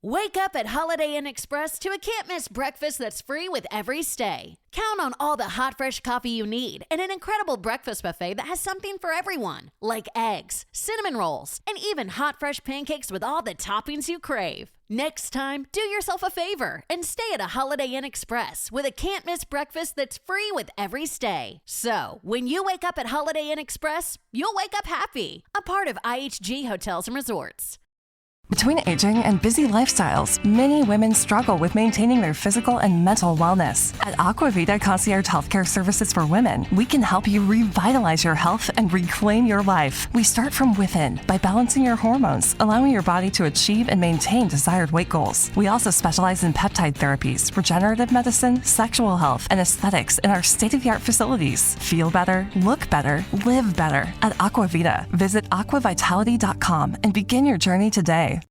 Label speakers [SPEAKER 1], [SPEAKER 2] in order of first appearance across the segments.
[SPEAKER 1] Wake up at Holiday Inn Express to a can't-miss breakfast that's free with every stay. Count on all the hot, fresh coffee you need and an incredible breakfast buffet that has something for everyone, like eggs, cinnamon rolls, and even hot, fresh pancakes with all the toppings you crave. Next time, do yourself a favor and stay at a Holiday Inn Express with a can't-miss breakfast that's free with every stay. So, when you wake up at Holiday Inn Express, you'll wake up happy. A part of IHG Hotels and Resorts.
[SPEAKER 2] Between aging and busy lifestyles, many women struggle with maintaining their physical and mental wellness. At Aquavita Concierge Healthcare Services for Women, we can help you revitalize your health and reclaim your life. We start from within by balancing your hormones, allowing your body to achieve and maintain desired weight goals. We also specialize in peptide therapies, regenerative medicine, sexual health, and aesthetics in our state-of-the-art facilities. Feel better, look better, live better at Aquavita. Visit aquavitality.com and begin your journey today.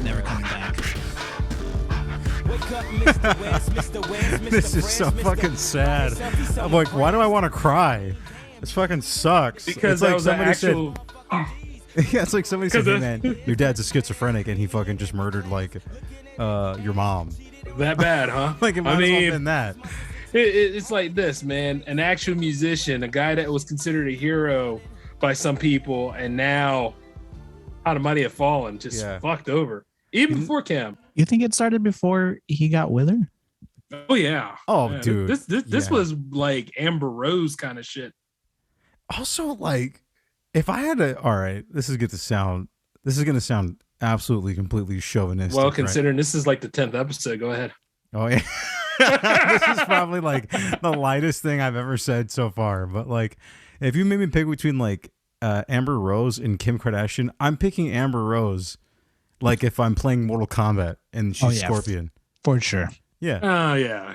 [SPEAKER 3] Never coming back.
[SPEAKER 4] This is so fucking sad. I'm like, why do I want to cry? This fucking sucks.
[SPEAKER 5] Because
[SPEAKER 4] it's
[SPEAKER 5] that was
[SPEAKER 4] somebody
[SPEAKER 5] actual.
[SPEAKER 4] yeah, it's like somebody said, hey man, your dad's a schizophrenic and he fucking just murdered like your mom.
[SPEAKER 5] That bad, huh?
[SPEAKER 4] Like it might as well have been that.
[SPEAKER 5] It's like this, man. An actual musician, a guy that was considered a hero by some people, and now how the mighty have fallen, just fucked over. Even before Cam.
[SPEAKER 3] You think it started before he got with her?
[SPEAKER 5] Oh yeah.
[SPEAKER 4] Oh
[SPEAKER 5] man,
[SPEAKER 4] dude.
[SPEAKER 5] This was like Amber Rose kind of shit.
[SPEAKER 4] Also, like, if I had to, all right, this is going to sound absolutely completely chauvinistic.
[SPEAKER 5] Well, considering this is like the 10th episode, go ahead.
[SPEAKER 4] Oh yeah. This is probably like the lightest thing I've ever said so far, but like, if you made me pick between like Amber Rose and Kim Kardashian, I'm picking Amber Rose. Like if I'm playing Mortal Kombat and she's Scorpion,
[SPEAKER 3] for sure.
[SPEAKER 4] Yeah.
[SPEAKER 5] Oh yeah.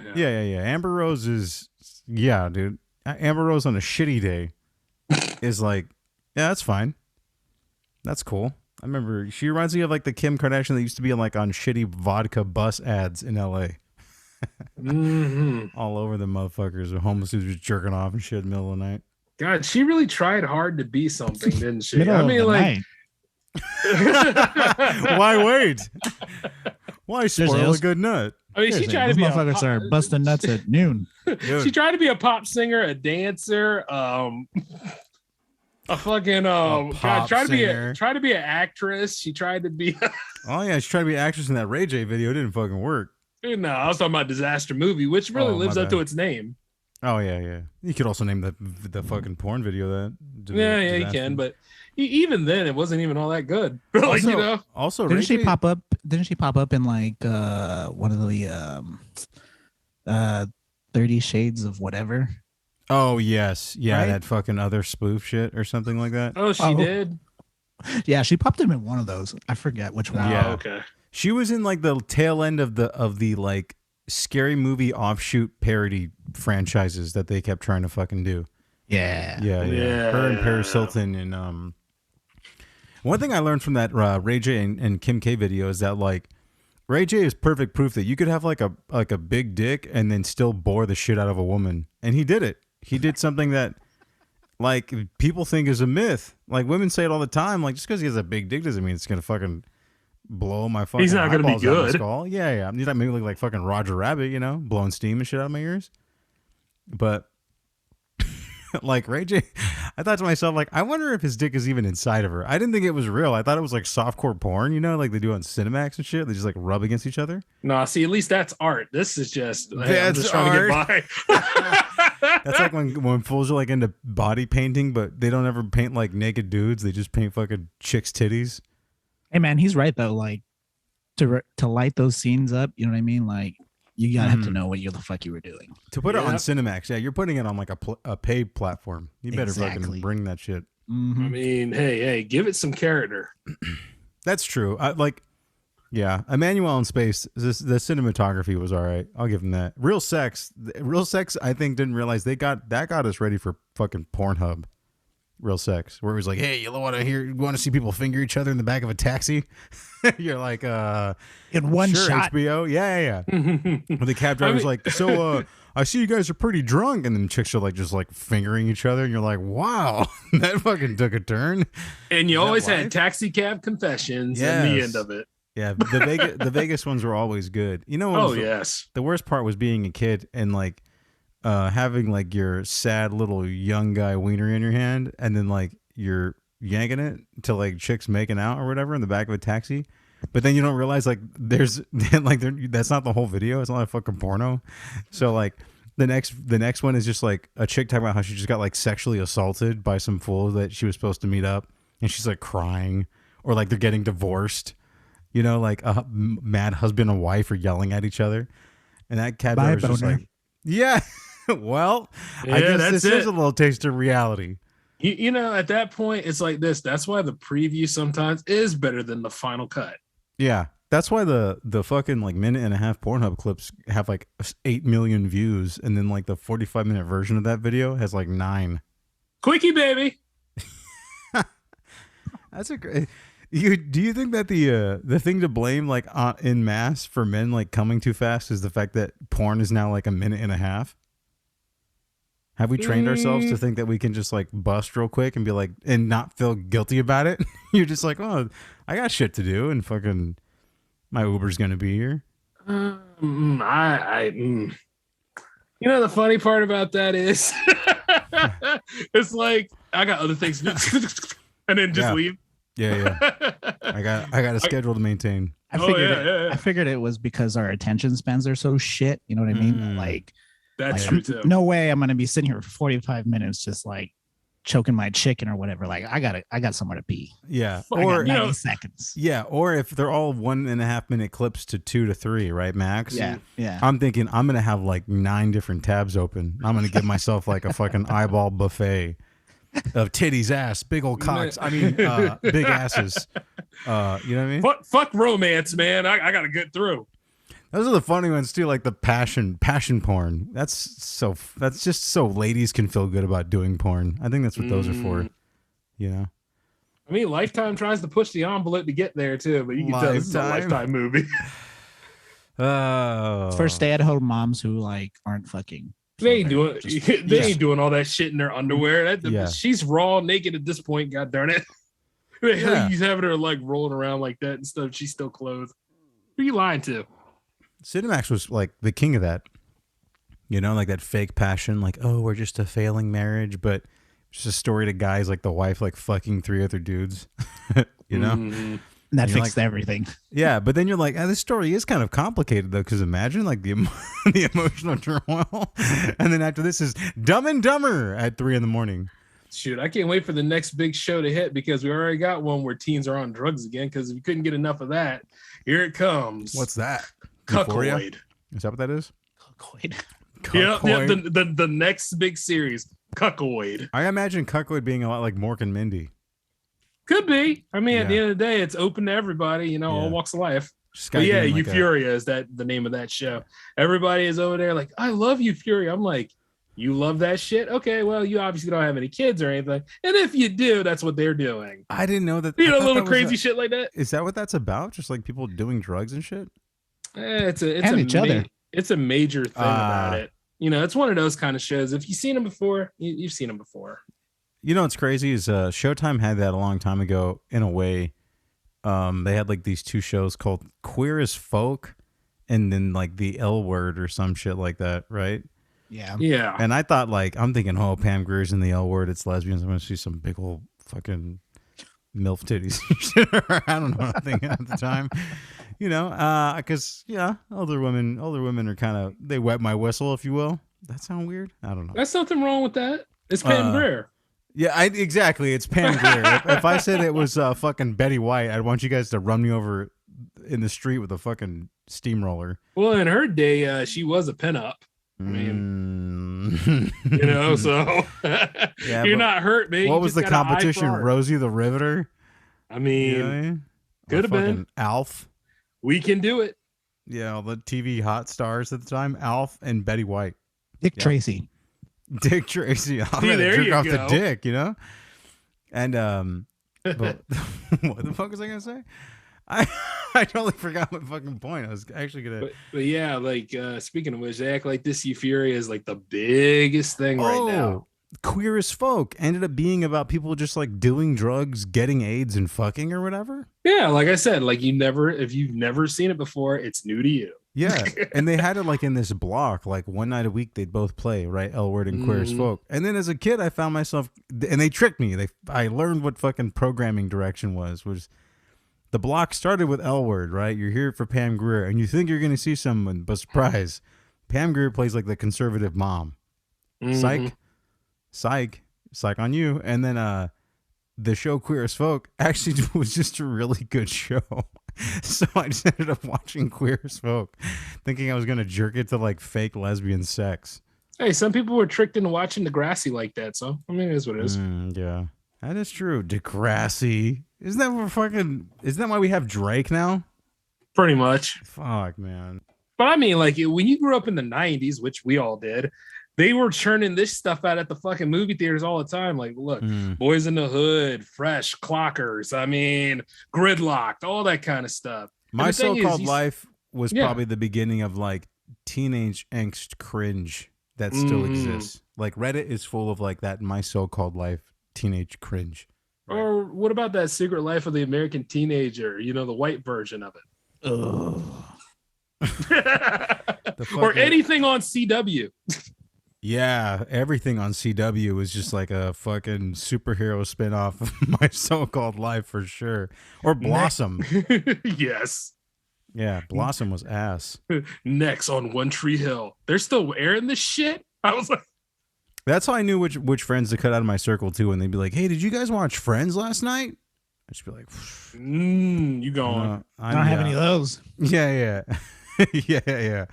[SPEAKER 4] Amber Rose is dude. Amber Rose on a shitty day is like, yeah, that's fine. That's cool. I remember she reminds me of like the Kim Kardashian that used to be like on shitty vodka bus ads in LA. All over the motherfuckers. The homeless dudes just jerking off and shit in the middle of the night.
[SPEAKER 5] God, she really tried hard to be something, didn't she?
[SPEAKER 3] Middle
[SPEAKER 5] I mean,
[SPEAKER 3] of the
[SPEAKER 5] like,
[SPEAKER 3] night.
[SPEAKER 4] Why wait? Why spoil a good nut?
[SPEAKER 5] I mean, she tried to be
[SPEAKER 3] motherfuckers are busting nuts at noon.
[SPEAKER 5] She tried to be a pop singer, a dancer, a fucking God, try to be an actress. She tried to be.
[SPEAKER 4] Oh yeah, she tried to be an actress in that Ray J video. It didn't fucking work.
[SPEAKER 5] No, I was talking about Disaster Movie, which really lives up to its name.
[SPEAKER 4] Oh yeah. You could also name the fucking porn video that.
[SPEAKER 5] Yeah, you can, but even then, it wasn't even all that good. Like
[SPEAKER 4] also,
[SPEAKER 5] you know,
[SPEAKER 4] also
[SPEAKER 3] Didn't she pop up? Didn't she pop up in like one of the 30 Shades of whatever?
[SPEAKER 4] Oh yes, yeah,
[SPEAKER 3] Right?
[SPEAKER 4] that fucking other spoof shit or something like that.
[SPEAKER 5] Oh, she did.
[SPEAKER 3] Yeah, she popped in one of those. I forget which one.
[SPEAKER 4] Yeah.
[SPEAKER 5] Okay.
[SPEAKER 4] She was in like the tail end of the like scary movie offshoot parody franchises that they kept trying to fucking do.
[SPEAKER 3] Yeah.
[SPEAKER 4] Her and Paris Hilton and one thing I learned from that Ray J and Kim K video is that like Ray J is perfect proof that you could have like a big dick and then still bore the shit out of a woman, and he did it. He did something that like people think is a myth. Like women say it all the time. Like just because he has a big dick doesn't mean it's gonna fucking blow my fucking.
[SPEAKER 5] He's not gonna be
[SPEAKER 4] eyeballs out of my
[SPEAKER 5] good.
[SPEAKER 4] skull. Yeah. He's not maybe look like fucking Roger Rabbit, you know, blowing steam and shit out of my ears. But like Ray J, I thought to myself, like, I wonder if his dick is even inside of her. I didn't think it was real. I thought it was like softcore porn, you know, like they do on Cinemax and shit. They just like rub against each other.
[SPEAKER 5] No, see, at least that's art. This is just, hey, I'm
[SPEAKER 4] That's
[SPEAKER 5] just trying
[SPEAKER 4] art.
[SPEAKER 5] to get by.
[SPEAKER 4] That's like when fools are like into body painting, but they don't ever paint like naked dudes. They just paint fucking chicks' titties.
[SPEAKER 3] Hey man, he's right though. Like to light those scenes up, you know what I mean? Like you gotta have to know what the fuck you were doing.
[SPEAKER 4] To put it on Cinemax, yeah, you're putting it on like a paid platform. You better fucking bring that shit.
[SPEAKER 3] Mm-hmm.
[SPEAKER 5] I mean, hey, give it some character.
[SPEAKER 4] That's true. Yeah, Emmanuel in Space, the cinematography was all right. I'll give him that. Real Sex, I think didn't realize that got us ready for fucking Pornhub. Real Sex, where it was like, hey, you want to see people finger each other in the back of a taxi? You're like,
[SPEAKER 3] in one
[SPEAKER 4] sure,
[SPEAKER 3] shot.
[SPEAKER 4] HBO, yeah. The cab driver's like, so I see you guys are pretty drunk. And then chicks are like just like fingering each other. And you're like, wow, that fucking took a turn.
[SPEAKER 5] And you always had taxi cab confessions in the end of it.
[SPEAKER 4] Yeah, the Vegas ones were always good. You know what the worst part was being a kid and like having like your sad little young guy wiener in your hand and then like you're yanking it to like chicks making out or whatever in the back of a taxi. But then you don't realize like there's like that's not the whole video. It's not a fucking porno. So like the next one is just like a chick talking about how she just got like sexually assaulted by some fool that she was supposed to meet up, and she's like crying, or like they're getting divorced. You know, like a mad husband and wife are yelling at each other, and that cat was just like, yeah. Well, I guess this is a little taste of reality.
[SPEAKER 5] You know, at that point, it's like this. That's why the preview sometimes is better than the final cut.
[SPEAKER 4] Yeah, that's why the fucking like minute and a half Pornhub clips have like 8 million views, and then like the 45-minute version of that video has like 9.
[SPEAKER 5] Quickie, baby.
[SPEAKER 4] That's a great. Do you think that the thing to blame like in mass for men like coming too fast is the fact that porn is now like a minute and a half? Have we trained ourselves to think that we can just like bust real quick and be like and not feel guilty about it? You're just like, oh, I got shit to do and fucking my Uber's gonna be here.
[SPEAKER 5] You know, the funny part about that is it's like I got other things to do and then just leave.
[SPEAKER 4] Yeah. I got a schedule to maintain.
[SPEAKER 3] I figured it was because our attention spans are so shit. You know what I mean? Like
[SPEAKER 5] that's true too.
[SPEAKER 3] No way I'm gonna be sitting here for 45 minutes just like choking my chicken or whatever. Like I got somewhere to be.
[SPEAKER 4] Yeah.
[SPEAKER 3] Or 90 seconds.
[SPEAKER 4] Yeah. Or if they're all 1.5 minute clips to 2 to 3, right, max?
[SPEAKER 3] Yeah.
[SPEAKER 4] I'm thinking I'm gonna have like 9 different tabs open. I'm gonna give myself like a fucking eyeball buffet of titties, ass, big old cocks. I mean, big asses. You know what I mean?
[SPEAKER 5] Fuck romance, man. I gotta get through.
[SPEAKER 4] Those are the funny ones too, like the passion porn. That's just so ladies can feel good about doing porn. I think that's what those are for. You know.
[SPEAKER 5] I mean, Lifetime tries to push the envelope to get there too, but you can tell this is a Lifetime movie.
[SPEAKER 4] Oh.
[SPEAKER 3] For stay-at-home moms who like aren't fucking.
[SPEAKER 5] They ain't doing all that shit in their underwear. She's raw, naked at this point. God darn it! He's having her like rolling around like that and stuff. She's still clothed. Who are you lying to?
[SPEAKER 4] Cinemax was like the king of that. You know, like that fake passion, like, oh, we're just a failing marriage, but it's just a story to guys like the wife like fucking 3 other dudes. You know?
[SPEAKER 3] Mm-hmm. That fixed everything.
[SPEAKER 4] Yeah, but then you're like, this story is kind of complicated though, because imagine like the emotional turmoil, and then after this is Dumb and Dumber at 3 a.m.
[SPEAKER 5] Shoot, I can't wait for the next big show to hit because we already got one where teens are on drugs again. Because if you couldn't get enough of that, here it comes.
[SPEAKER 4] What's that?
[SPEAKER 5] Cuckoid.
[SPEAKER 4] Is that what that is?
[SPEAKER 3] Cuckoid.
[SPEAKER 5] Yeah, the next big series, Cuckoid.
[SPEAKER 4] I imagine Cuckoid being a lot like Mork and Mindy.
[SPEAKER 5] Could be. I mean, at the end of the day, it's open to everybody, you know, all walks of life. But yeah, like Euphoria is the name of that show. Everybody is over there like, I love Euphoria. I'm like, you love that shit? Okay, well, you obviously don't have any kids or anything. And if you do, that's what they're doing.
[SPEAKER 4] I didn't know that.
[SPEAKER 5] You know, little crazy shit like that.
[SPEAKER 4] Is that what that's about? Just like people doing drugs and shit?
[SPEAKER 5] It's a major thing about it. You know, it's one of those kind of shows. If you've seen them before, you've seen them before.
[SPEAKER 4] You know what's crazy is Showtime had that a long time ago in a way. They had like these 2 shows called Queer as Folk and then like the L Word or some shit like that, right?
[SPEAKER 5] Yeah.
[SPEAKER 4] And I thought like, I'm thinking, oh, Pam Grier's in the L Word, it's lesbians. I'm going to see some big old fucking MILF titties. I don't know what I'm thinking at the time. You know, because, older women are kind of, they wet my whistle, if you will. That sound weird? I don't know.
[SPEAKER 5] There's nothing wrong with that. It's Pam Grier.
[SPEAKER 4] Yeah, exactly. It's Pam Grier. if I said it was fucking Betty White, I'd want you guys to run me over in the street with a fucking steamroller.
[SPEAKER 5] Well, in her day, she was a pinup. I mean, you know, so you're not hurt, man.
[SPEAKER 4] What was the competition? Rosie the Riveter?
[SPEAKER 5] I mean,
[SPEAKER 4] you know what I mean?
[SPEAKER 5] Could have been
[SPEAKER 4] Alf.
[SPEAKER 5] We can do it.
[SPEAKER 4] Yeah, all the TV hot stars at the time, Alf and Betty White.
[SPEAKER 3] Dick Tracy.
[SPEAKER 4] Dick Tracy.
[SPEAKER 5] See, there you
[SPEAKER 4] off
[SPEAKER 5] go.
[SPEAKER 4] The dick, you know? And but, what the fuck was I gonna say? I totally forgot my fucking point. I was actually gonna.
[SPEAKER 5] But yeah, like speaking of which, they act like this euphoria is like the biggest thing right now.
[SPEAKER 4] Queer as Folk ended up being about people just like doing drugs, getting AIDS, and fucking or whatever.
[SPEAKER 5] Yeah, like I said, like if you've never seen it before, it's new to you.
[SPEAKER 4] Yeah, and they had it like in this block, like one night a week they'd both play, right? L Word and Queer as Folk. And then as a kid, I found myself, and they tricked me. I learned what fucking programming direction was the block started with L Word, right? You're here for Pam Grier, and you think you're going to see someone, but surprise, Pam Grier plays like the conservative mom. Psych on you. And then the show Queer as Folk actually was just a really good show. So I just ended up watching Queer as Folk, thinking I was going to jerk it to like fake lesbian sex.
[SPEAKER 5] Hey, some people were tricked into watching Degrassi like that, so I mean, it is what it is.
[SPEAKER 4] Yeah, that is true. Degrassi. Isn't that why we have Drake now?
[SPEAKER 5] Pretty much.
[SPEAKER 4] Fuck, man.
[SPEAKER 5] But I mean, like, when you grew up in the 90s, which we all did, they were churning this stuff out at the fucking movie theaters all the time. Like, look, Boys in the Hood, Fresh, Clockers, I mean, Gridlocked, all that kind of stuff.
[SPEAKER 4] My So-Called Life was probably the beginning of like teenage angst cringe that still exists. Like Reddit is full of like that My So-Called Life teenage cringe.
[SPEAKER 5] Right. Or what about that Secret Life of the American Teenager? You know, the white version of it. Or anything on CW.
[SPEAKER 4] Yeah, everything on CW was just like a fucking superhero spinoff of My So-Called Life for sure. Or Blossom.
[SPEAKER 5] Yes.
[SPEAKER 4] Yeah, Blossom was ass.
[SPEAKER 5] Next on One Tree Hill. They're still airing this shit? I was like...
[SPEAKER 4] That's how I knew which friends to cut out of my circle too. And they'd be like, "Hey, did you guys watch Friends last night?" I'd just be like,
[SPEAKER 5] "You going?
[SPEAKER 3] I don't have any of those."
[SPEAKER 4] Yeah, yeah.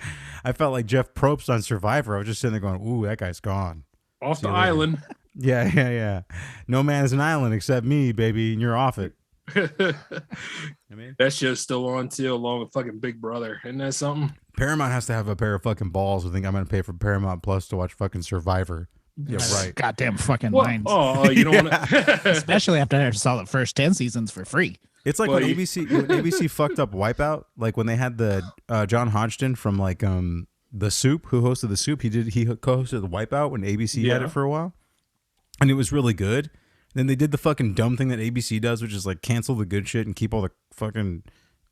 [SPEAKER 4] I felt like Jeff Probst on Survivor. I was just sitting there going, "Ooh, that guy's gone
[SPEAKER 5] off the island."
[SPEAKER 4] Yeah. No man is an island except me, baby, and you're off it.
[SPEAKER 5] I mean, that show's still on too, along with fucking Big Brother. Isn't that something?
[SPEAKER 4] Paramount has to have a pair of fucking balls. I think I'm going to pay for Paramount Plus to watch fucking Survivor. Yeah, right.
[SPEAKER 3] Goddamn fucking minds.
[SPEAKER 5] Oh, you don't want to.
[SPEAKER 3] Especially after I saw the first 10 seasons for free.
[SPEAKER 4] It's like when ABC fucked up Wipeout. Like when they had the John Hodgson from like The Soup, who hosted The Soup. He co-hosted the Wipeout when ABC had it for a while, and it was really good. Then they did the fucking dumb thing that ABC does, which is like cancel the good shit and keep all the fucking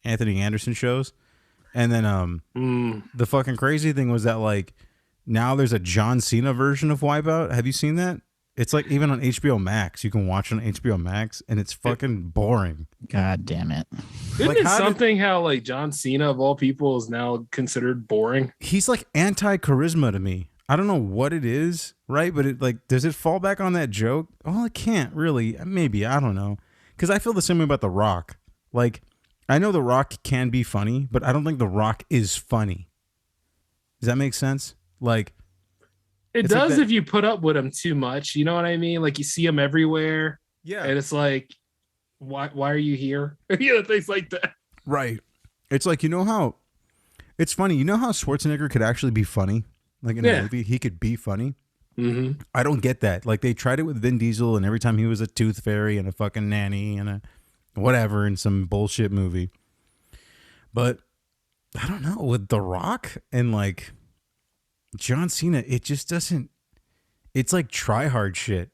[SPEAKER 4] Anthony Anderson shows. And then the fucking crazy thing was that like now there's a John Cena version of Wipeout. Have you seen that? It's like even on HBO Max. You can watch it on HBO Max, and it's fucking boring.
[SPEAKER 3] God damn it.
[SPEAKER 5] Isn't it something how like John Cena of all people is now considered boring?
[SPEAKER 4] He's like anti-charisma to me. I don't know what it is, right? But it like, does it fall back on that joke? Oh, it can't really. Maybe. I don't know. Because I feel the same way about The Rock. Like, I know The Rock can be funny, but I don't think The Rock is funny. Does that make sense? Like,
[SPEAKER 5] it does like if you put up with him too much. You know what I mean? Like you see him everywhere.
[SPEAKER 4] Yeah.
[SPEAKER 5] And it's like, why are you here? You know, things like that.
[SPEAKER 4] Right. It's like, you know how it's funny. You know how Schwarzenegger could actually be funny? Like in a movie, he could be funny.
[SPEAKER 5] Mm-hmm.
[SPEAKER 4] I don't get that. Like they tried it with Vin Diesel, and every time he was a tooth fairy and a fucking nanny and a whatever in some bullshit movie. But I don't know, with The Rock and like John Cena, it just doesn't. It's like try hard shit,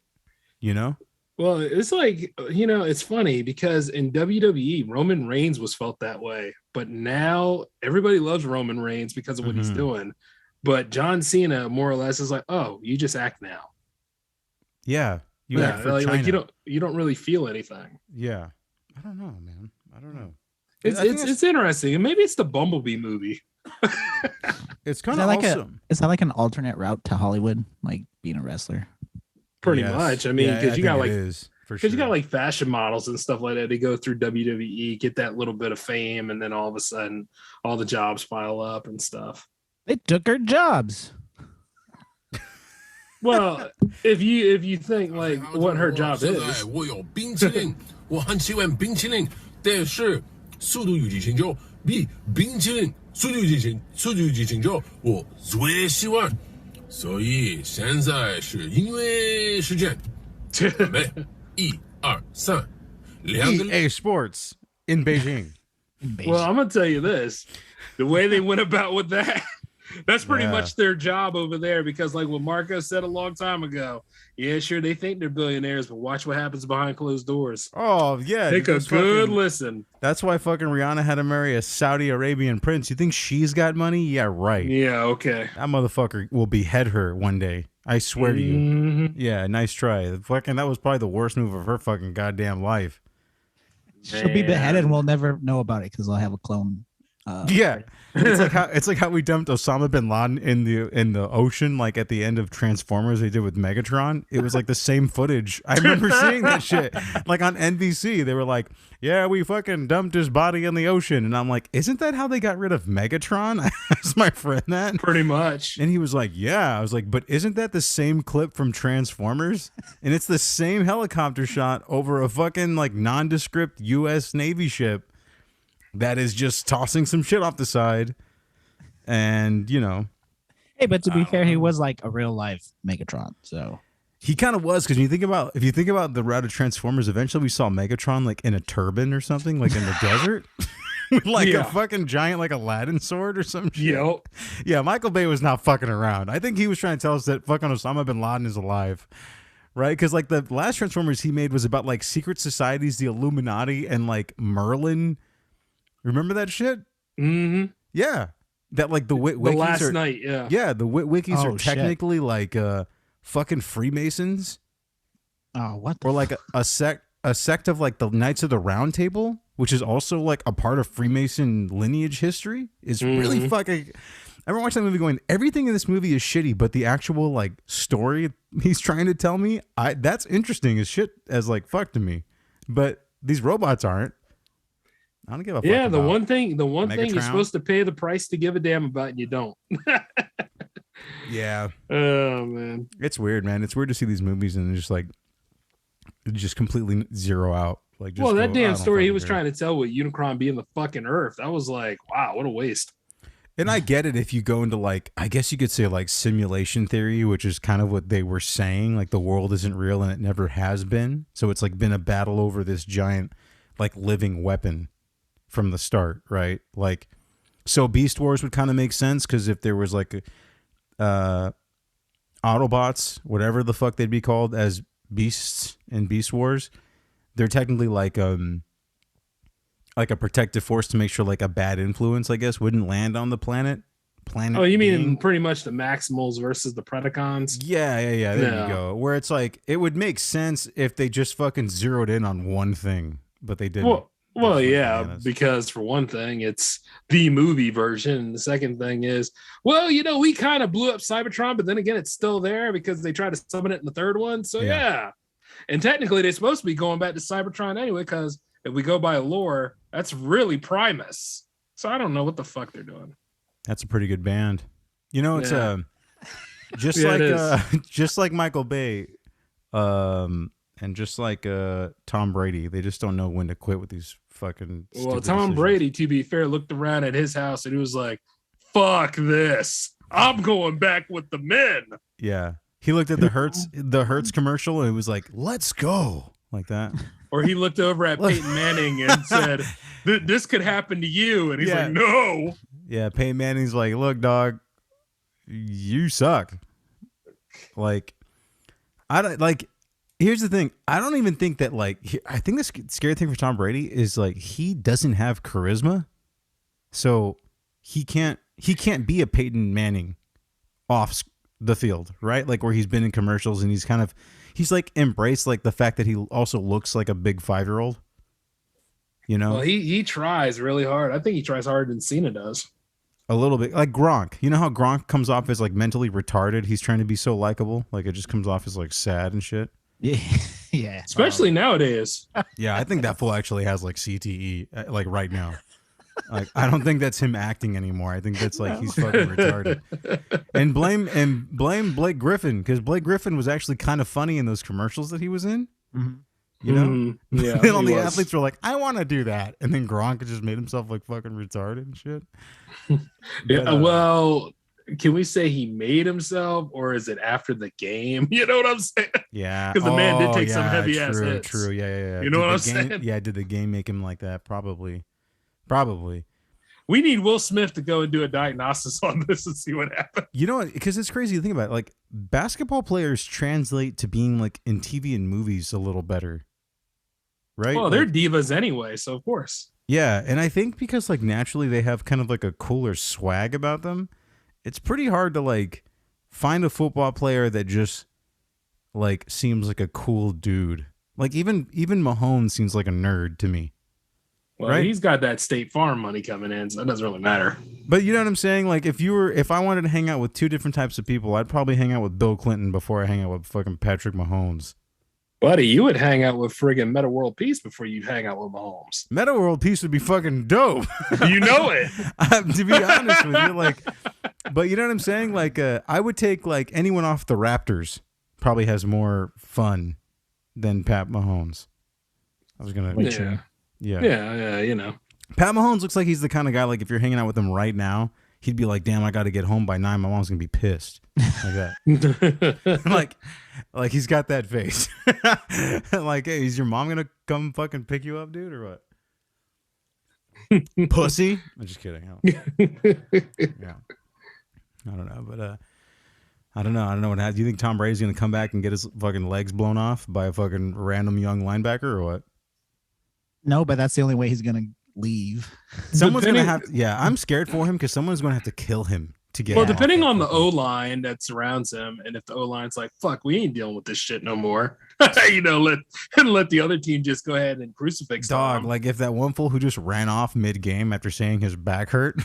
[SPEAKER 4] you know?
[SPEAKER 5] Well, it's like, you know, it's funny because in WWE, Roman Reigns was felt that way, but now everybody loves Roman Reigns because of what he's doing. But John Cena, more or less, is like, oh, you just act now.
[SPEAKER 4] Yeah, you act for
[SPEAKER 5] like you don't really feel anything.
[SPEAKER 4] Yeah, I don't know, man. I don't know.
[SPEAKER 5] It's interesting, and maybe it's the Bumblebee movie.
[SPEAKER 4] It's kind of awesome.
[SPEAKER 3] Is that like an alternate route to Hollywood, like being a wrestler?
[SPEAKER 5] Pretty much. I mean, because you got like
[SPEAKER 4] you
[SPEAKER 5] got like fashion models and stuff like that. They go through WWE, get that little bit of fame, and then all of a sudden, all the jobs pile up and stuff.
[SPEAKER 3] They took her jobs.
[SPEAKER 5] Well, if you think like what her job is.
[SPEAKER 6] 我有冰淇淋，我很喜欢冰淇淋，但是速度与激情就比冰淇淋速度与激情就我最喜欢，所以现在是音乐时间，准备1、2、3，2个
[SPEAKER 4] EA Sports in Beijing.
[SPEAKER 5] Well, I'm gonna tell you this: the way they went about with that, that's pretty much their job over there. Because, like what Marco said a long time ago, yeah, sure, they think they're billionaires, but watch what happens behind closed doors.
[SPEAKER 4] Oh yeah,
[SPEAKER 5] take a good listen.
[SPEAKER 4] That's why fucking Rihanna had to marry a Saudi Arabian prince. You think she's got money? Yeah, right.
[SPEAKER 5] Yeah, okay.
[SPEAKER 4] That motherfucker will behead her one day. I swear to you. Yeah, nice try. Fucking, that was probably the worst move of her fucking goddamn life.
[SPEAKER 3] She'll be beheaded and we'll never know about it because I'll have a clone.
[SPEAKER 4] It's like how we dumped Osama bin Laden in the ocean, like at the end of Transformers they did with Megatron. It was like the same footage. I remember seeing that shit like on NBC. They were like, yeah, we fucking dumped his body in the ocean, and I'm like, isn't that how they got rid of Megatron? I asked my friend that.
[SPEAKER 5] Pretty much.
[SPEAKER 4] And he was like, yeah. I was like, but isn't that the same clip from Transformers? And it's the same helicopter shot over a fucking like nondescript US Navy ship that is just tossing some shit off the side. And, you know.
[SPEAKER 3] Hey, but to be fair, he was like a real life Megatron. So
[SPEAKER 4] he kind of was, because if you think about the route of Transformers, eventually we saw Megatron like in a turban or something, like in the desert. With like a fucking giant like Aladdin sword or some shit.
[SPEAKER 5] Yep.
[SPEAKER 4] Yeah, Michael Bay was not fucking around. I think he was trying to tell us that fucking Osama bin Laden is alive. Right? Because like the last Transformers he made was about like secret societies, the Illuminati, and like Merlin. Remember that shit?
[SPEAKER 5] Mm-hmm.
[SPEAKER 4] Yeah. That like the wikis
[SPEAKER 5] the last night, yeah.
[SPEAKER 4] Yeah, the wikis are technically like fucking Freemasons.
[SPEAKER 3] Oh, what?
[SPEAKER 4] Or like a sect of like the Knights of the Round Table, which is also like a part of Freemason lineage history. Is really fucking. I remember watching that movie going, everything in this movie is shitty, but the actual like story he's trying to tell me, that's interesting as shit as like fuck to me. But these robots aren't. I don't give a fuck.
[SPEAKER 5] Yeah, the one thing you're supposed to pay the price to give a damn about, and you don't.
[SPEAKER 4] Yeah.
[SPEAKER 5] Oh man,
[SPEAKER 4] it's weird, man. It's weird to see these movies and just completely zero out. Like, just
[SPEAKER 5] that damn story he was trying to tell with Unicron being the fucking Earth, that was like, wow, what a waste.
[SPEAKER 4] And I get it if you go into like, I guess you could say like simulation theory, which is kind of what they were saying. Like the world isn't real and it never has been. So it's like been a battle over this giant like living weapon from the start, right? Like, so Beast Wars would kind of make sense because if there was like Autobots, whatever the fuck they'd be called as beasts in Beast Wars, they're technically like a protective force to make sure like a bad influence, I guess, wouldn't land on the planet.
[SPEAKER 5] Oh, you mean pretty much the Maximals versus the Predacons?
[SPEAKER 4] Yeah. There you go. Where it's like, it would make sense if they just fucking zeroed in on one thing, but they didn't.
[SPEAKER 5] Well, yeah, because for one thing, it's the movie version. And the second thing is, well, we kind of blew up Cybertron, but then again, it's still there because they tried to summon it in the third one. So yeah. And technically, they're supposed to be going back to Cybertron anyway, because if we go by lore, that's really Primus. So I don't know what the fuck they're doing.
[SPEAKER 4] That's a pretty good band. It's just just like Michael Bay, and just like Tom Brady, they just don't know when to quit with these fucking.
[SPEAKER 5] Well, Tom Brady, to be fair, looked around at his house and he was like, "Fuck this! I'm going back with the men."
[SPEAKER 4] Yeah, he looked at the Hertz commercial and it was like, "Let's go," like that.
[SPEAKER 5] Or he looked over at Peyton Manning and said, "This could happen to you," and he's like, "No."
[SPEAKER 4] Yeah, Peyton Manning's like, "Look, dog, you suck." Like, I don't like. Here's the thing. I don't even think that I think the scary thing for Tom Brady is like he doesn't have charisma, so he can't be a Peyton Manning off the field, right? Like where he's been in commercials and he's like embraced like the fact that he also looks like a big 5-year-old.
[SPEAKER 5] Well, he tries really hard. I think he tries harder than Cena does.
[SPEAKER 4] A little bit like Gronk. You know how Gronk comes off as like mentally retarded? He's trying to be so likable. Like it just comes off as like sad and shit.
[SPEAKER 3] Yeah.
[SPEAKER 5] Especially nowadays.
[SPEAKER 4] Yeah, I think that fool actually has like CTE like right now. Like I don't think that's him acting anymore. I think that's like he's fucking retarded. And blame Blake Griffin, because Blake Griffin was actually kind of funny in those commercials that he was in. Mm-hmm. You know?
[SPEAKER 5] Yeah.
[SPEAKER 4] Then all the athletes were like, "I want to do that," and then Gronk just made himself like fucking retarded and shit.
[SPEAKER 5] Yeah. Well, can we say he made himself, or is it after the game? You know what I'm saying?
[SPEAKER 4] Yeah,
[SPEAKER 5] because the man did take some heavy ass hits.
[SPEAKER 4] True. Yeah.
[SPEAKER 5] You know what I'm saying?
[SPEAKER 4] Yeah, did the game make him like that? Probably. Probably.
[SPEAKER 5] We need Will Smith to go and do a diagnosis on this and see what happens.
[SPEAKER 4] You know what? Because it's crazy to think about it. Like, basketball players translate to being like in TV and movies a little better. Right?
[SPEAKER 5] Well, they're divas anyway, so of course.
[SPEAKER 4] Yeah, and I think because like naturally they have kind of like a cooler swag about them, it's pretty hard to like find a football player that just like seems like a cool dude. Like even Mahomes seems like a nerd to me.
[SPEAKER 5] Well,
[SPEAKER 4] right?
[SPEAKER 5] He's got that State Farm money coming in, so it doesn't really matter.
[SPEAKER 4] But you know what I'm saying? Like if I wanted to hang out with two different types of people, I'd probably hang out with Bill Clinton before I hang out with fucking Patrick Mahomes.
[SPEAKER 5] Buddy, you would hang out with friggin' Meta World Peace before you'd hang out with Mahomes.
[SPEAKER 4] Meta World Peace would be fucking dope.
[SPEAKER 5] You know it.
[SPEAKER 4] To be honest with you, like, but you know what I'm saying? Like, I would take like anyone off the Raptors. Probably has more fun than Pat Mahomes. I was gonna,
[SPEAKER 5] Yeah, you know.
[SPEAKER 4] Pat Mahomes looks like he's the kind of guy, like if you're hanging out with him right now, he'd be like, damn, I got to get home by 9. My mom's going to be pissed. Like that. like he's got that face. Like, hey, is your mom going to come fucking pick you up, dude, or what? Pussy? I'm just kidding. Yeah. I don't know, but I don't know what happens. Do you think Tom Brady's going to come back and get his fucking legs blown off by a fucking random young linebacker or what?
[SPEAKER 3] No, but that's the only way he's gonna leave.
[SPEAKER 4] Someone's gonna have. Yeah, I'm scared for him because someone's gonna have to kill him to get.
[SPEAKER 5] Well, depending on the O line that surrounds him, and if the O line's like, "Fuck, we ain't dealing with this shit no more," let the other team just go ahead and crucifix
[SPEAKER 4] dog.
[SPEAKER 5] him.
[SPEAKER 4] Like if that one fool who just ran off mid game after saying his back hurt.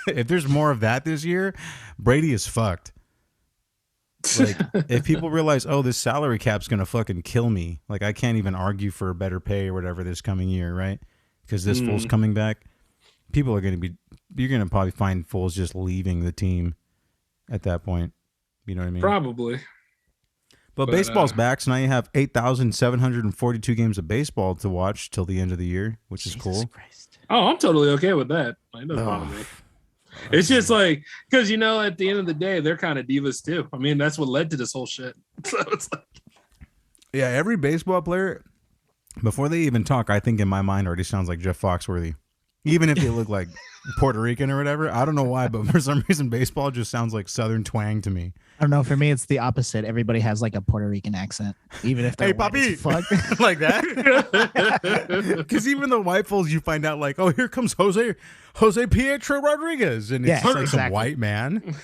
[SPEAKER 4] If there's more of that this year, Brady is fucked. Like if people realize, oh, this salary cap's gonna fucking kill me, like I can't even argue for a better pay or whatever this coming year, right? Because this fool's coming back. People are you're gonna probably find fools just leaving the team at that point. You know what I mean?
[SPEAKER 5] Probably.
[SPEAKER 4] But baseball's back, so now you have 8,742 games of baseball to watch till the end of the year, which is cool.
[SPEAKER 3] Christ.
[SPEAKER 5] Oh, I'm totally okay with that. It doesn't bother me. It's just like, because, at the end of the day, they're kind of divas too. I mean, that's what led to this whole shit. So it's like,
[SPEAKER 4] yeah, every baseball player, before they even talk, I think in my mind already sounds like Jeff Foxworthy. Even if they look like Puerto Rican or whatever. I don't know why, but for some reason, baseball just sounds like Southern twang to me.
[SPEAKER 3] I don't know. For me, it's the opposite. Everybody has like a Puerto Rican accent, even if they're
[SPEAKER 4] hey, papi,
[SPEAKER 3] fuck.
[SPEAKER 4] like that. Because even the white fools, you find out like, oh, here comes Jose Pietro Rodriguez, and it's like some white man.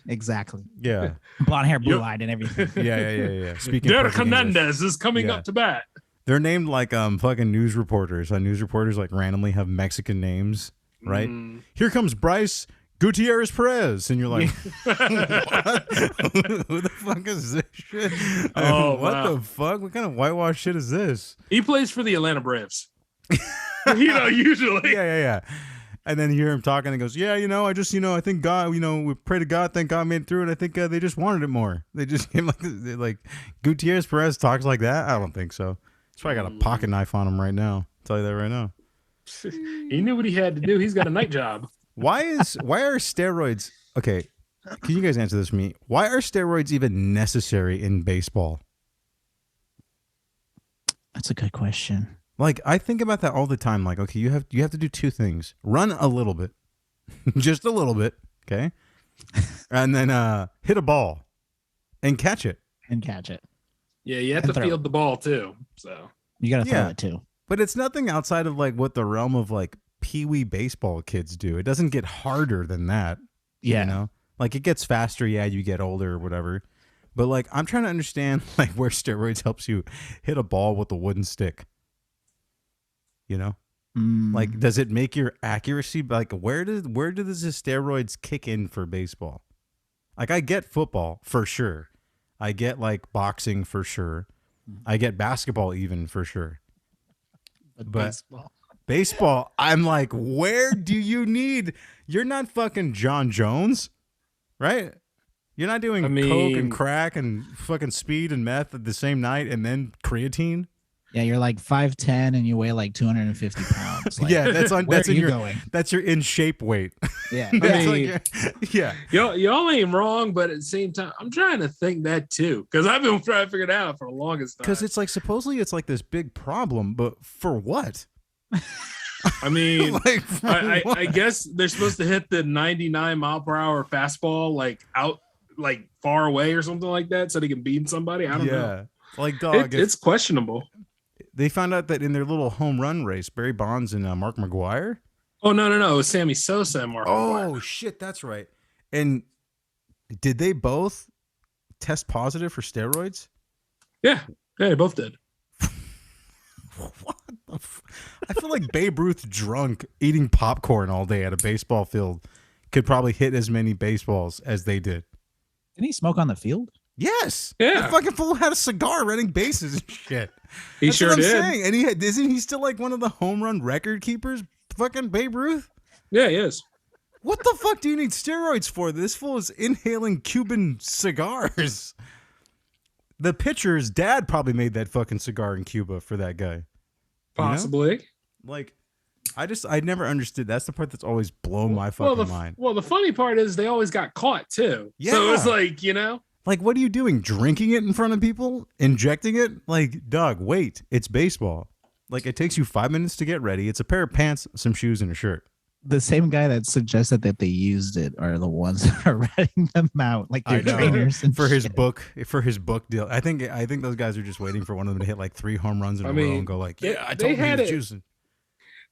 [SPEAKER 3] Exactly.
[SPEAKER 4] Yeah,
[SPEAKER 3] blonde hair, blue eyed, and everything.
[SPEAKER 4] Yeah. Speaking,
[SPEAKER 5] Derek Hernandez is coming up to bat.
[SPEAKER 4] They're named like fucking news reporters. News reporters like randomly have Mexican names, right? Here comes Bryce Gutierrez Perez, and you're like, what? Who the fuck is this shit?
[SPEAKER 5] Oh,
[SPEAKER 4] what the fuck? What kind of whitewash shit is this?
[SPEAKER 5] He plays for the Atlanta Braves. Usually.
[SPEAKER 4] Yeah. And then you hear him talking and he goes, yeah, I think God, we pray to God, thank God made it through, and I think they just wanted it more. They just came like Gutierrez Perez talks like that? I don't think so. He's probably got a pocket knife on him right now. I'll tell you that right now.
[SPEAKER 5] He knew what he had to do. He's got a night job.
[SPEAKER 4] Why are steroids? Okay, can you guys answer this for me? Why are steroids even necessary in baseball?
[SPEAKER 3] That's a good question.
[SPEAKER 4] Like I think about that all the time. Like, okay, you have to do two things: run a little bit, just a little bit, okay, and then hit a ball and catch it.
[SPEAKER 5] Yeah, you have to field the ball too. So
[SPEAKER 3] you got to throw it too.
[SPEAKER 4] But it's nothing outside of like what the realm of like peewee baseball kids do. It doesn't get harder than that.
[SPEAKER 3] Yeah.
[SPEAKER 4] Like it gets faster. Yeah, you get older or whatever. But like I'm trying to understand like where steroids helps you hit a ball with a wooden stick. Like does it make your accuracy like where do the steroids kick in for baseball? Like I get football for sure. I get like boxing for sure. I get basketball even for sure. But baseball, I'm like, where do you need? You're not fucking John Jones, right? You're not doing coke and crack and fucking speed and meth at the same night and then creatine.
[SPEAKER 3] Yeah, you're like 5'10" and you weigh like 250 pounds. Like,
[SPEAKER 4] yeah, that's in your
[SPEAKER 3] going?
[SPEAKER 4] That's your in shape weight.
[SPEAKER 3] Yeah,
[SPEAKER 4] yeah.
[SPEAKER 5] Y'all ain't wrong, but at the same time, I'm trying to think that too because I've been trying to figure it out for the longest time.
[SPEAKER 4] Because it's like supposedly it's like this big problem, but for what?
[SPEAKER 5] I mean,
[SPEAKER 4] Like,
[SPEAKER 5] I guess they're supposed to hit the 99 mile per hour fastball like out like far away or something like that, so they can beat somebody. I don't know.
[SPEAKER 4] Like dog,
[SPEAKER 5] It's questionable.
[SPEAKER 4] they found out that in their little home run race, Barry Bonds and Mark McGwire.
[SPEAKER 5] Oh no, it was Sammy Sosa and Mark.
[SPEAKER 4] Oh
[SPEAKER 5] McGwire.
[SPEAKER 4] shit, that's right. And did they both test positive for steroids?
[SPEAKER 5] Yeah, they both did.
[SPEAKER 4] What the I feel like Babe Ruth drunk eating popcorn all day at a baseball field could probably hit as many baseballs as they did.
[SPEAKER 3] Didn't he smoke on the field?
[SPEAKER 4] Yes.
[SPEAKER 5] Yeah.
[SPEAKER 4] The fucking fool had a cigar running bases and shit.
[SPEAKER 5] He
[SPEAKER 4] That's
[SPEAKER 5] sure
[SPEAKER 4] what I'm
[SPEAKER 5] did.
[SPEAKER 4] saying. And isn't he still like one of the home run record keepers? Fucking Babe Ruth?
[SPEAKER 5] Yeah, he is.
[SPEAKER 4] What the fuck do you need steroids for? This fool is inhaling Cuban cigars. The pitcher's dad probably made that fucking cigar in Cuba for that guy.
[SPEAKER 5] Possibly.
[SPEAKER 4] You know? Like, I never understood. That's the part that's always blown my fucking mind.
[SPEAKER 5] Well, the funny part is they always got caught too.
[SPEAKER 4] Yeah.
[SPEAKER 5] So it's like, you know.
[SPEAKER 4] Like, what are you doing? Drinking it in front of people? Injecting it? Like, dog, wait. It's baseball. Like, it takes you 5 minutes to get ready. It's a pair of pants, some shoes, and a shirt.
[SPEAKER 3] The same guy that suggested that they used it are the ones that are ratting them out, like their trainers and
[SPEAKER 4] for his
[SPEAKER 3] shit.
[SPEAKER 4] book deal. I think those guys are just waiting for one of them to hit like 3 home runs in a row and go like, yeah, I told you he was juicing.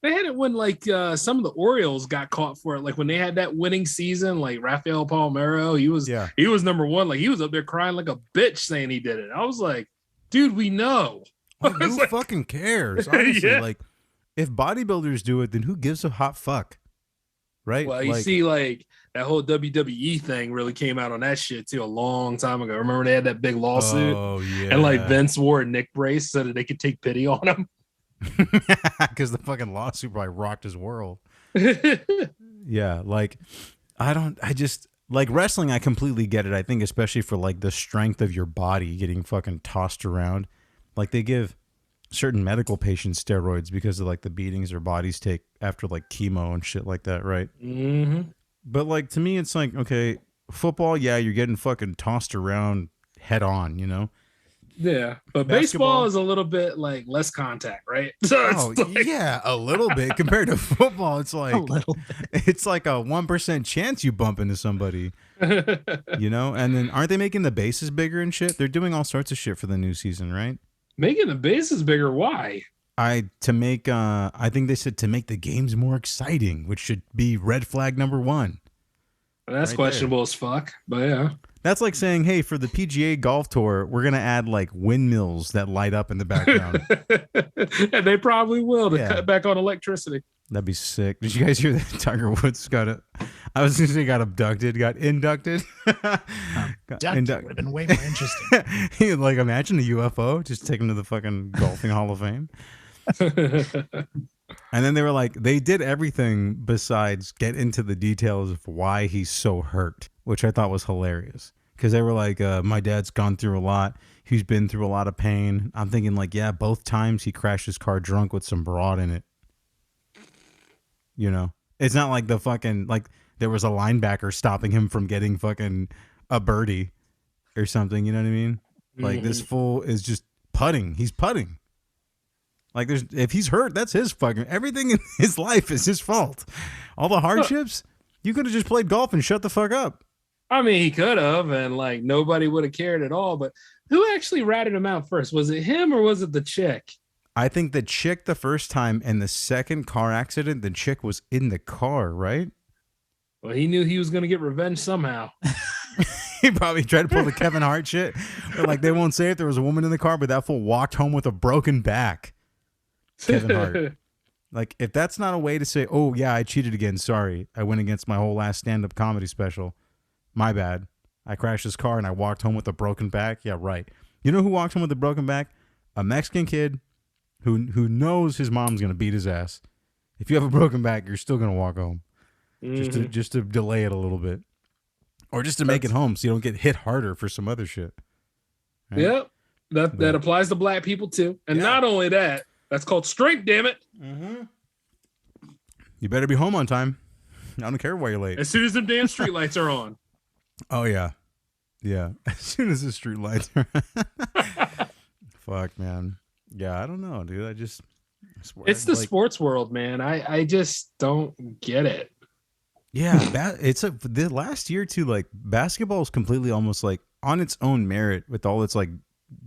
[SPEAKER 5] They had it when like some of the Orioles got caught for it. Like when they had that winning season, like Rafael Palmeiro, he was number one. Like he was up there crying like a bitch saying he did it. I was like, dude, we know.
[SPEAKER 4] Like, who fucking cares? Honestly,
[SPEAKER 5] Yeah.
[SPEAKER 4] like if bodybuilders do it, then who gives a hot fuck? Right?
[SPEAKER 5] Well, you see, like that whole WWE thing really came out on that shit too a long time ago. Remember they had that big lawsuit?
[SPEAKER 4] Oh yeah.
[SPEAKER 5] And like Vince wore a neck brace so that they could take pity on him.
[SPEAKER 4] Because the fucking lawsuit probably rocked his world. Yeah, like I just like wrestling. I completely get it. I think especially for like the strength of your body getting fucking tossed around. Like they give certain medical patients steroids because of like the beatings their bodies take after like chemo and shit like that, right?
[SPEAKER 5] Mm-hmm.
[SPEAKER 4] But like to me, it's like, okay, football, yeah, you're getting fucking tossed around head on, you know?
[SPEAKER 5] Yeah, but
[SPEAKER 4] Basketball
[SPEAKER 5] baseball is a little bit like less contact, right? So
[SPEAKER 4] Oh
[SPEAKER 5] it's like,
[SPEAKER 4] yeah, a little bit compared to football. It's like
[SPEAKER 3] A little bit.
[SPEAKER 4] it's like a 1% chance you bump into somebody, you know. And then aren't they making the bases bigger and shit? They're doing all sorts of shit for the new season, right?
[SPEAKER 5] making the bases bigger. Why?
[SPEAKER 4] I think they said to make the games more exciting, which should be red flag number 1.
[SPEAKER 5] That's
[SPEAKER 4] Right
[SPEAKER 5] questionable as fuck. But yeah.
[SPEAKER 4] That's like saying, hey, for the PGA Golf Tour, we're gonna add like windmills that light up in the background.
[SPEAKER 5] And they probably will to
[SPEAKER 4] Yeah.
[SPEAKER 5] cut back on electricity.
[SPEAKER 4] That'd be sick. Did you guys hear that Tiger Woods got inducted?
[SPEAKER 3] That would have been way more interesting.
[SPEAKER 4] He, like, imagine a UFO just take him to the fucking golfing Hall of Fame. And then they were like, they did everything besides get into the details of why he's so hurt, which I thought was hilarious. Because they were like, my dad's gone through a lot. He's been through a lot of pain. I'm thinking like, yeah, both times he crashed his car drunk with some broad in it. You know, it's not like the fucking, like there was a linebacker stopping him from getting fucking a birdie or something. You know what I mean? Like this fool is just putting. He's putting. Like if he's hurt, that's his fucking, everything in his life is his fault. All the hardships, you could have just played golf and shut the fuck up.
[SPEAKER 5] I mean, he could have, and like nobody would have cared at all. But who actually ratted him out first? Was it him or was it the chick?
[SPEAKER 4] I think the chick the first time, and the second car accident, the chick was in the car, right?
[SPEAKER 5] Well, he knew he was going to get revenge somehow.
[SPEAKER 4] He probably tried to pull the Kevin Hart shit. But like they won't say if there was a woman in the car, but that fool walked home with a broken back. Kevin Hart. Like if that's not a way to say, oh yeah, I cheated again. Sorry. I went against my whole last stand-up comedy special. My bad. I crashed his car and I walked home with a broken back. Yeah, right. You know who walked home with a broken back? A Mexican kid who knows his mom's gonna beat his ass. If you have a broken back, you're still gonna walk home. Just to delay it a little bit. Or just to make it home so you don't get hit harder for some other shit. Right?
[SPEAKER 5] Yep. That applies to black people too. And not only that, that's called strength, damn it.
[SPEAKER 4] You better be home on time. I don't care why you're late.
[SPEAKER 5] As soon as them damn streetlights are on.
[SPEAKER 4] Oh yeah. Yeah. As soon as the street lights are Fuck, man. Yeah, I don't know, dude.
[SPEAKER 5] It's the sports world, man. I just don't get it.
[SPEAKER 4] Yeah, the last year too. Like basketball is completely almost like on its own merit with all its like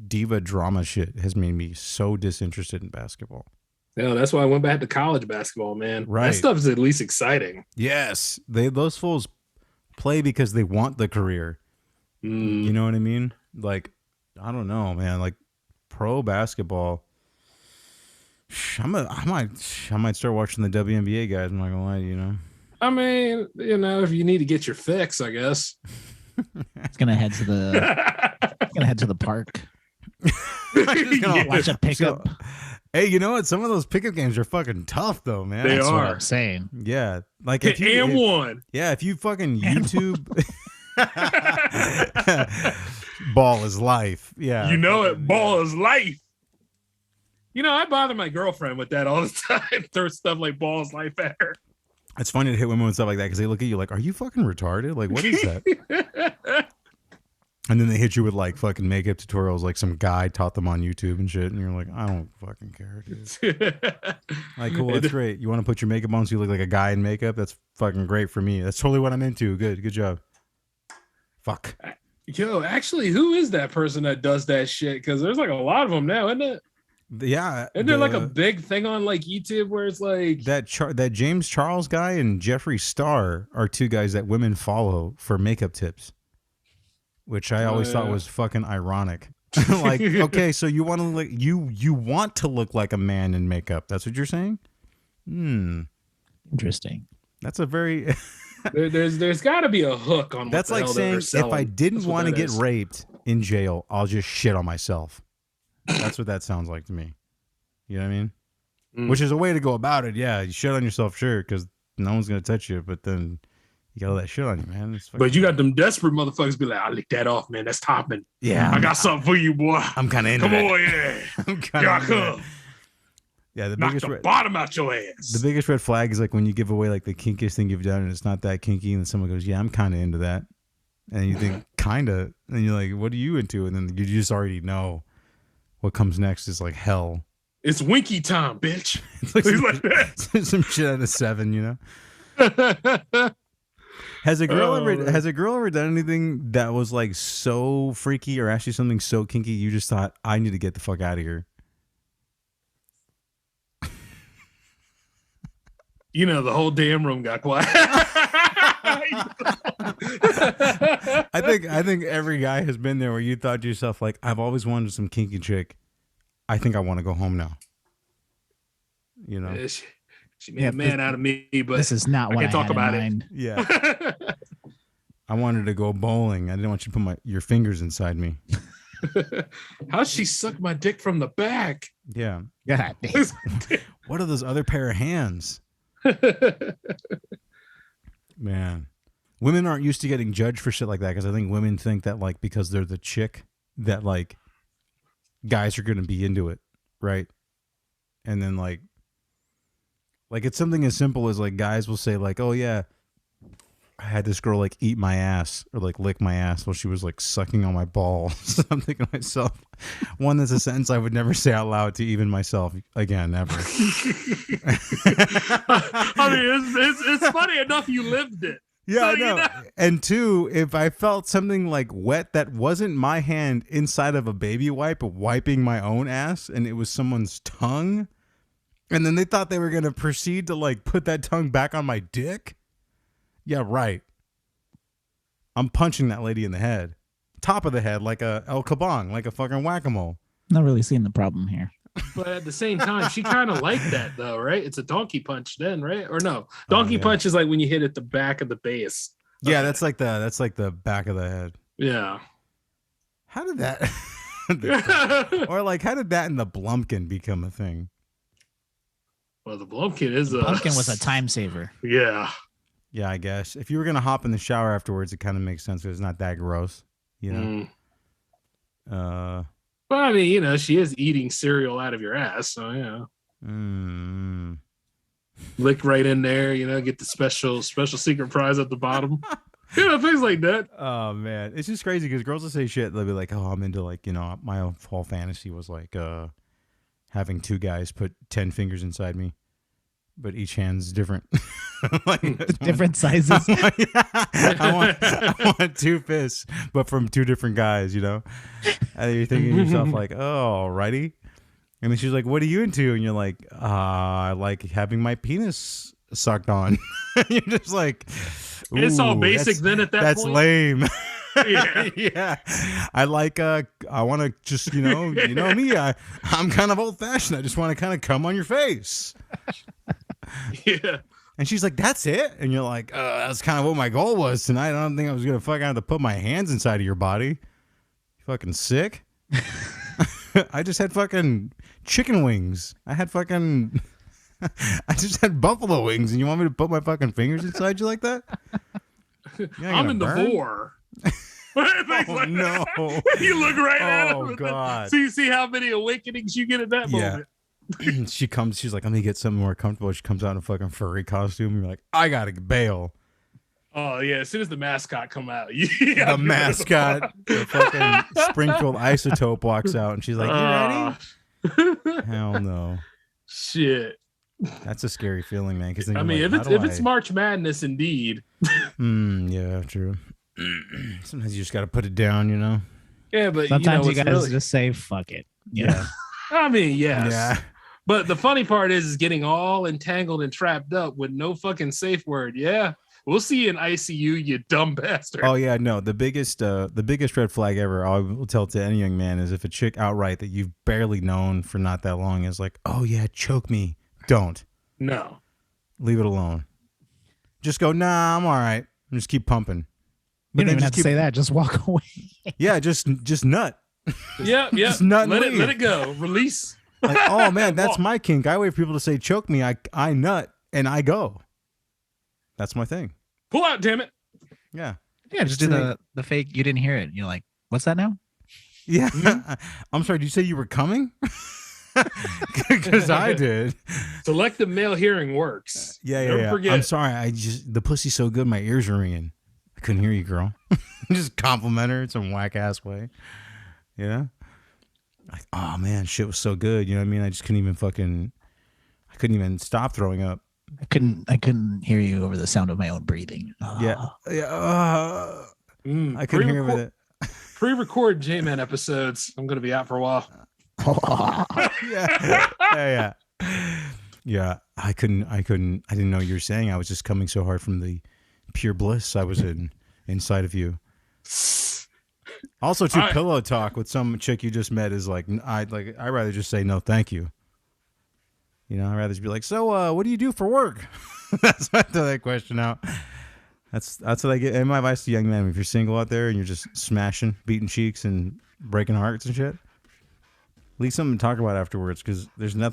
[SPEAKER 4] diva drama shit has made me so disinterested in basketball.
[SPEAKER 5] Yeah, that's why I went back to college basketball, man.
[SPEAKER 4] Right.
[SPEAKER 5] That stuff is at least exciting.
[SPEAKER 4] Yes, those fools play because they want the career. You know what I mean? Like, I don't know, man. Like pro basketball. I might start watching the WNBA guys. I'm not gonna lie to you, know.
[SPEAKER 5] I mean, you know, if you need to get your fix, I guess.
[SPEAKER 3] It's gonna head to the park. Watch a pickup.
[SPEAKER 4] Hey, you know what? Some of those pickup games are fucking tough, though, man.
[SPEAKER 5] They
[SPEAKER 3] That's
[SPEAKER 5] are.
[SPEAKER 3] what I'm saying.
[SPEAKER 4] Yeah, like
[SPEAKER 5] if
[SPEAKER 4] you fucking YouTube, ball is life. Yeah,
[SPEAKER 5] you know it. Ball is life. You know, I bother my girlfriend with that all the time. Throw stuff like ball is life at her.
[SPEAKER 4] It's funny to hit women with stuff like that because they look at you like, "Are you fucking retarded? Like, what is that?" And then they hit you with like fucking makeup tutorials, like some guy taught them on YouTube and shit, and you're like, "I don't fucking care, dude." Like, cool, that's great. You want to put your makeup on so you look like a guy in makeup? That's fucking great for me. That's totally what I'm into. Good job. Fuck.
[SPEAKER 5] Yo, actually, who is that person that does that shit? Because there's like a lot of them now, isn't it?
[SPEAKER 4] Yeah,
[SPEAKER 5] isn't there like a big thing on like YouTube where it's like
[SPEAKER 4] that James Charles guy and Jeffree Star are two guys that women follow for makeup tips, which I always thought was fucking ironic. Like, okay, so you want to look you want to look like a man in makeup? That's what you're saying?
[SPEAKER 3] Interesting.
[SPEAKER 4] That's a very
[SPEAKER 5] there's got to be a hook on.
[SPEAKER 4] That's like saying if I didn't want to get raped in jail, I'll just shit on myself. That's what that sounds like to me. You know what I mean? Which is a way to go about it. Yeah, you shit on yourself, sure, because no one's gonna touch you. But then you got all that shit on you, man.
[SPEAKER 5] But you got them desperate motherfuckers be like, "I'll lick that off, man. That's topping.
[SPEAKER 4] Yeah,
[SPEAKER 5] I got something for you, boy.
[SPEAKER 4] I'm kind of into
[SPEAKER 5] Come
[SPEAKER 4] that.
[SPEAKER 5] on, yeah.
[SPEAKER 4] I'm kind of
[SPEAKER 5] come.
[SPEAKER 4] Yeah, the
[SPEAKER 5] Knock
[SPEAKER 4] biggest
[SPEAKER 5] the bottom out your ass.
[SPEAKER 4] The biggest red flag is like when you give away like the kinkiest thing you've done, and it's not that kinky, and then someone goes, "Yeah, I'm kind of into that," and you think, "Kinda," and you're like, "What are you into?" And then you just already know. What comes next is like hell.
[SPEAKER 5] It's winky time, bitch.
[SPEAKER 4] It's like some shit out of Seven, you know. Has a girl ever done anything that was like so freaky or actually something so kinky you just thought, I need to get the fuck out of here?
[SPEAKER 5] You know, the whole damn room got quiet.
[SPEAKER 4] I think every guy has been there where you thought to yourself, like, I've always wanted some kinky chick. I think I want to go home now. You know,
[SPEAKER 5] she made a man out of me, but
[SPEAKER 3] this is not what I
[SPEAKER 5] talk about it.
[SPEAKER 4] Yeah, I wanted to go bowling. I didn't want you to put your fingers inside me.
[SPEAKER 5] How'd she suck my dick from the back?
[SPEAKER 4] Yeah.
[SPEAKER 3] God.
[SPEAKER 4] What are those other pair of hands? Man, women aren't used to getting judged for shit like that because I think women think that like because they're the chick that like guys are gonna be into it, right? And then like it's something as simple as like guys will say like, "Oh yeah, I had this girl like eat my ass or like lick my ass while she was like sucking on my balls." So I'm thinking to myself, one, that's a sentence I would never say out loud to even myself again, ever.
[SPEAKER 5] I mean, it's funny enough you lived it.
[SPEAKER 4] Yeah,
[SPEAKER 5] so,
[SPEAKER 4] I know.
[SPEAKER 5] You know.
[SPEAKER 4] And two, if I felt something like wet that wasn't my hand inside of a baby wipe wiping my own ass and it was someone's tongue, and then they thought they were going to proceed to like put that tongue back on my dick. Yeah, right. I'm punching that lady in the head. Top of the head like a El Kabong, like a fucking whack-a-mole.
[SPEAKER 3] Not really seeing the problem here.
[SPEAKER 5] But at the same time, she kind of liked that though, right? It's a donkey punch then, right? Or no? Donkey punch is like when you hit at the back of the base.
[SPEAKER 4] Yeah, that's like the back of the head.
[SPEAKER 5] Yeah.
[SPEAKER 4] How did that or like how did that and the Blumpkin become a thing?
[SPEAKER 5] Well, the Blumpkin is
[SPEAKER 3] Blumpkin was a time saver.
[SPEAKER 5] Yeah.
[SPEAKER 4] Yeah, I guess. If you were going to hop in the shower afterwards, it kind of makes sense. It's not that gross, you know?
[SPEAKER 5] Well, I mean, you know, she is eating cereal out of your ass, so, yeah. Lick right in there, you know, get the special secret prize at the bottom. You know, things like that.
[SPEAKER 4] Oh, man. It's just crazy because girls will say shit. They'll be like, oh, I'm into, like, you know, my whole fantasy was, like, having two guys put 10 fingers inside me, but each hand's different.
[SPEAKER 3] Different sizes.
[SPEAKER 4] I want two fists, but from two different guys, you know? And you're thinking to yourself like, oh, righty. And then she's like, what are you into? And you're like, I like having my penis sucked on. You're just like,
[SPEAKER 5] it's all basic then at that point.
[SPEAKER 4] That's lame.
[SPEAKER 5] Yeah.
[SPEAKER 4] Yeah. I like, I want to just, you know me, I'm kind of old fashioned. I just want to kind of come on your face.
[SPEAKER 5] Yeah.
[SPEAKER 4] And she's like, that's it? And you're like, that's kind of what my goal was tonight. I don't think I was going to fucking have to put my hands inside of your body. You fucking sick? I just had fucking chicken wings. I just had buffalo wings, and you want me to put my fucking fingers inside you like that?
[SPEAKER 5] I'm in the vor.
[SPEAKER 4] Oh, no.
[SPEAKER 5] You look right at him.
[SPEAKER 4] Oh, God.
[SPEAKER 5] So you see how many awakenings you get at that moment.
[SPEAKER 4] She's like, let me get something more comfortable. She comes out in a fucking furry costume. And you're like, I got to bail.
[SPEAKER 5] Oh, yeah. As soon as the mascot come out.
[SPEAKER 4] The mascot, the fucking Springfield Isotope walks out, and she's like, you ready? Hell no.
[SPEAKER 5] Shit.
[SPEAKER 4] That's a scary feeling, man. Because
[SPEAKER 5] I mean,
[SPEAKER 4] like,
[SPEAKER 5] if it's March Madness, indeed.
[SPEAKER 4] Yeah, true. Sometimes you just got to put it down, you know?
[SPEAKER 5] Yeah, but
[SPEAKER 3] sometimes you
[SPEAKER 5] guys
[SPEAKER 3] really... just say, fuck it.
[SPEAKER 4] Yeah.
[SPEAKER 5] I mean, yes.
[SPEAKER 4] Yeah.
[SPEAKER 5] But the funny part is getting all entangled and trapped up with no fucking safe word. Yeah. We'll see you in ICU, you dumb bastard.
[SPEAKER 4] Oh, yeah, no. The biggest red flag ever, I will tell to any young man, is if a chick outright that you've barely known for not that long is like, oh, yeah, choke me. Don't.
[SPEAKER 5] No.
[SPEAKER 4] Leave it alone. Just go, nah, I'm all right. And just keep pumping.
[SPEAKER 3] But you don't even have to say that. Just walk away.
[SPEAKER 4] Yeah, just nut.
[SPEAKER 5] Yeah.
[SPEAKER 4] Just nut.
[SPEAKER 5] Let it go. Release.
[SPEAKER 4] Like, oh man, that's my kink. I wait for people to say choke me. I nut and I go. That's my thing.
[SPEAKER 5] Pull out, damn it.
[SPEAKER 4] Yeah.
[SPEAKER 3] Yeah, just do the fake. You didn't hear it. You're like, what's that now?
[SPEAKER 4] Yeah. I'm sorry. Did you say you were coming? Because I did.
[SPEAKER 5] Selective male hearing works.
[SPEAKER 4] Yeah.
[SPEAKER 5] Don't forget.
[SPEAKER 4] I'm sorry. The pussy's so good, my ears are ringing. I couldn't hear you, girl. Just compliment her in some whack ass way. Yeah. Like, oh man, shit was so good. You know what I mean? I just couldn't even stop throwing up.
[SPEAKER 3] I couldn't hear you over the sound of my own breathing.
[SPEAKER 4] Yeah. I couldn't hear with it.
[SPEAKER 5] Pre-record J-Man episodes. I'm going to be out for a while.
[SPEAKER 4] Yeah. I didn't know what you were saying. I was just coming so hard from the pure bliss I was inside of you. Also, pillow talk with some chick you just met is like, I'd rather just say no, thank you. You know, I'd rather just be like, so, what do you do for work? That's why I throw that question out. That's what I get. And my advice to young men: if you're single out there and you're just smashing, beating cheeks, and breaking hearts and shit, leave something to talk about afterwards. Because there's no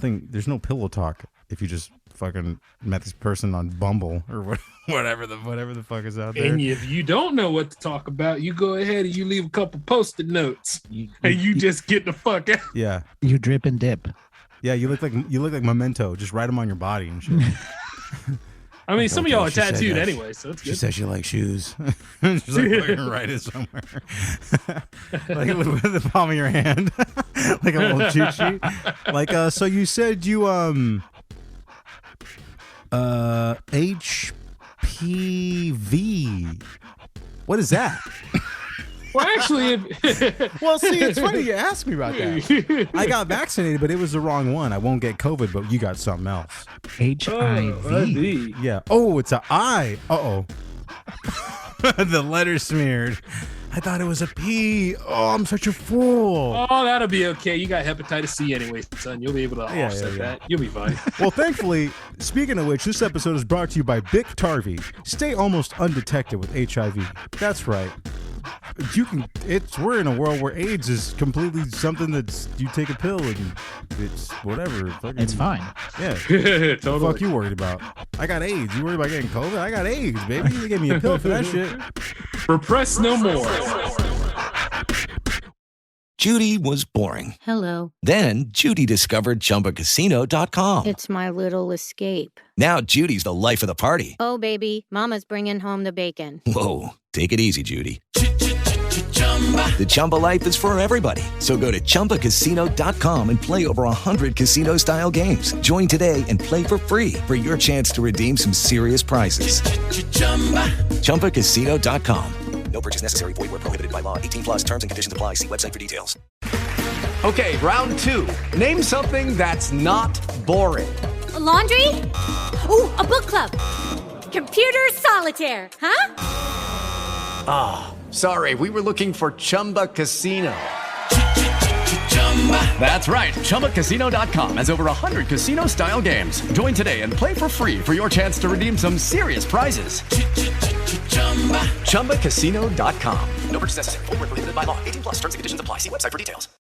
[SPEAKER 4] pillow talk if you just fucking met this person on Bumble or whatever the fuck is out there.
[SPEAKER 5] And if you don't know what to talk about, you go ahead and you leave a couple Post-it notes, and you just get the fuck out.
[SPEAKER 4] Yeah,
[SPEAKER 3] you drip and dip.
[SPEAKER 4] Yeah, you look like Memento. Just write them on your body and shit.
[SPEAKER 5] I mean, some of y'all are tattooed anyway, so it's good.
[SPEAKER 4] She says she likes shoes. She's like, write it somewhere. Like with the palm of your hand. Like a little cheat sheet. Like, so you said you, HPV. What is that?
[SPEAKER 5] Well, actually,
[SPEAKER 4] well, see, it's funny you asked me about that. I got vaccinated, but it was the wrong one. I won't get COVID, but you got something else.
[SPEAKER 3] HIV.
[SPEAKER 4] Yeah. Oh, it's a I. Uh-oh. The letter smeared. I thought it was a P. Oh, I'm such a fool.
[SPEAKER 5] Oh, that'll be okay. You got hepatitis C anyway, son. You'll be able to offset that. You'll be fine.
[SPEAKER 4] Well, thankfully, speaking of which, this episode is brought to you by Bic Tarvey. Stay almost undetected with HIV. That's right. We're in a world where AIDS is completely something that's you take a pill and it's whatever.
[SPEAKER 3] It's fine.
[SPEAKER 4] Yeah.
[SPEAKER 5] Totally.
[SPEAKER 4] What the fuck you worried about? I got AIDS. You worried about getting COVID? I got AIDS, baby. You gave me a pill for that shit.
[SPEAKER 5] Repress no more.
[SPEAKER 7] Judy was boring.
[SPEAKER 8] Hello.
[SPEAKER 7] Then Judy discovered ChumbaCasino.com.
[SPEAKER 8] It's my little escape.
[SPEAKER 7] Now Judy's the life of the party.
[SPEAKER 8] Oh, baby, mama's bringing home the bacon.
[SPEAKER 7] Whoa, take it easy, Judy. The Chumba life is for everybody. So go to ChumbaCasino.com and play over 100 casino-style games. Join today and play for free for your chance to redeem some serious prizes. ChumbaCasino.com.
[SPEAKER 9] No purchase necessary. Void where prohibited by law. 18 plus terms and conditions apply. See website for details.
[SPEAKER 10] Okay, round two. Name something that's not boring.
[SPEAKER 11] A laundry? Ooh, a book club. Computer solitaire, huh?
[SPEAKER 10] Ah, oh, sorry. We were looking for Chumba Casino. That's right. ChumbaCasino.com has over 100 casino-style games. Join today and play for free for your chance to redeem some serious prizes. ChumbaCasino.com.
[SPEAKER 9] No purchase necessary. Void where prohibited by law. 18 plus terms and conditions apply. See website for details.